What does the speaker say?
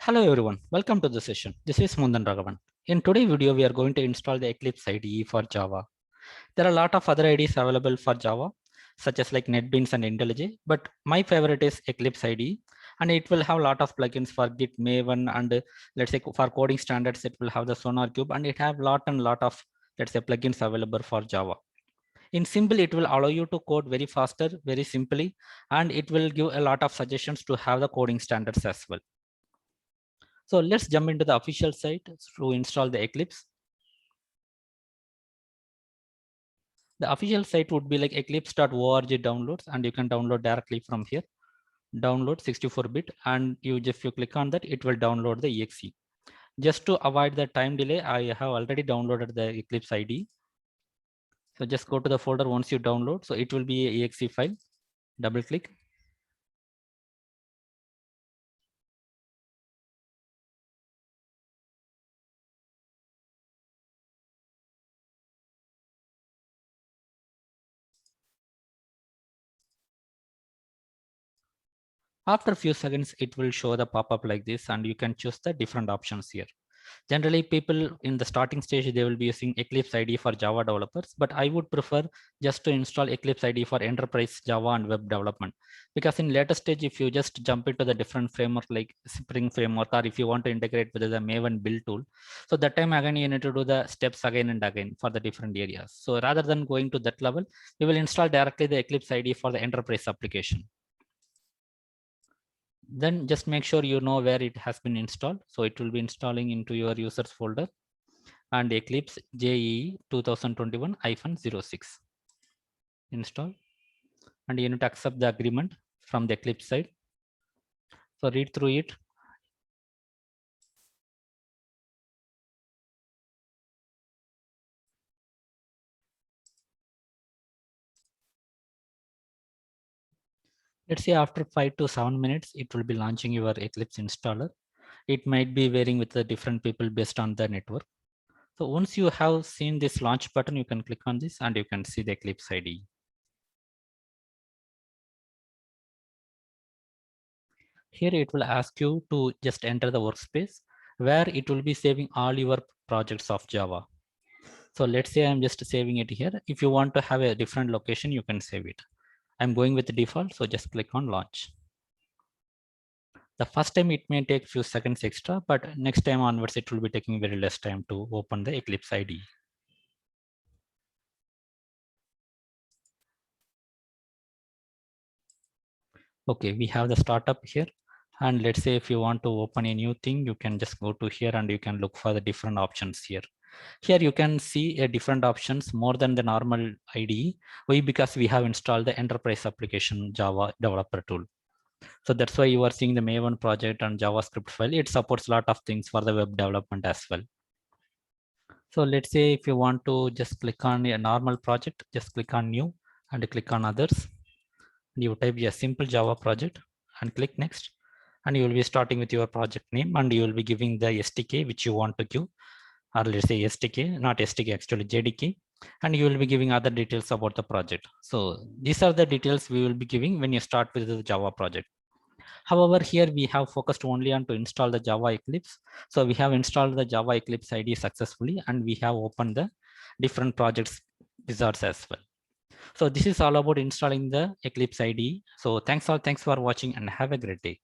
Hello everyone, welcome to the session. This is Mundan Raghavan. In today's video, we are going to install the Eclipse IDE for Java. There are a lot of other IDEs available for Java, such as like NetBeans and IntelliJ, but my favorite is Eclipse IDE, and it will have a lot of plugins for Git, Maven, and let's say for coding standards, it will have the SonarQube, and it have lot of, let's say, plugins available for Java. In simple, it will allow you to code very faster, very simply, and it will give a lot of suggestions to have the coding standards as well. So let's jump into the official site to install the Eclipse. The official site would be like eclipse.org downloads, and you can download directly from here. Download 64-bit, and if you click on that, it will download the exe. Just to avoid the time delay, I have already downloaded the Eclipse IDE. So just go to the folder once you download. So it will be a exe file. Double click. After a few seconds, it will show the pop-up like this, and you can choose the different options here. Generally, people in the starting stage, they will be using Eclipse IDE for Java developers, but I would prefer just to install Eclipse IDE for enterprise Java and web development. Because in later stage, if you just jump into the different framework like Spring framework, or if you want to integrate with the Maven build tool, so that time again, you need to do the steps again and again for the different areas. So rather than going to that level, you will install directly the Eclipse IDE for the enterprise application. Then just make sure you know where it has been installed. So it will be installing into your users folder and Eclipse JEE 2021-06 install, and you need to accept the agreement from the Eclipse side. So read through it. Let's say after 5 to 7 minutes, it will be launching your Eclipse installer. It might be varying with the different people based on the network. So once you have seen this launch button, you can click on this and you can see the Eclipse IDE. Here it will ask you to just enter the workspace where it will be saving all your projects of Java. So let's say I'm just saving it here. If you want to have a different location, you can save it. I'm going with the default, so just click on launch. The first time it may take few seconds extra, but next time onwards, it will be taking very less time to open the Eclipse IDE. Okay, we have the startup here. And let's say if you want to open a new thing, you can just go to here and you can look for the different options here. Here you can see a different options more than the normal IDE. Why? Because we have installed the enterprise application Java developer tool. So that's why you are seeing the Maven project and JavaScript file. It supports a lot of things for the web development as well. So let's say if you want to just click on a normal project, just click on new and click on others. You type a simple Java project and click next. And you will be starting with your project name and you will be giving the SDK which you want to give, or let's say SDK, not SDK, actually JDK. And you will be giving other details about the project. So these are the details we will be giving when you start with the Java project. However, here we have focused only on to install the Java Eclipse. So we have installed the Java Eclipse IDE successfully, and we have opened the different projects wizards as well. So this is all about installing the Eclipse IDE. So thanks for watching and have a great day.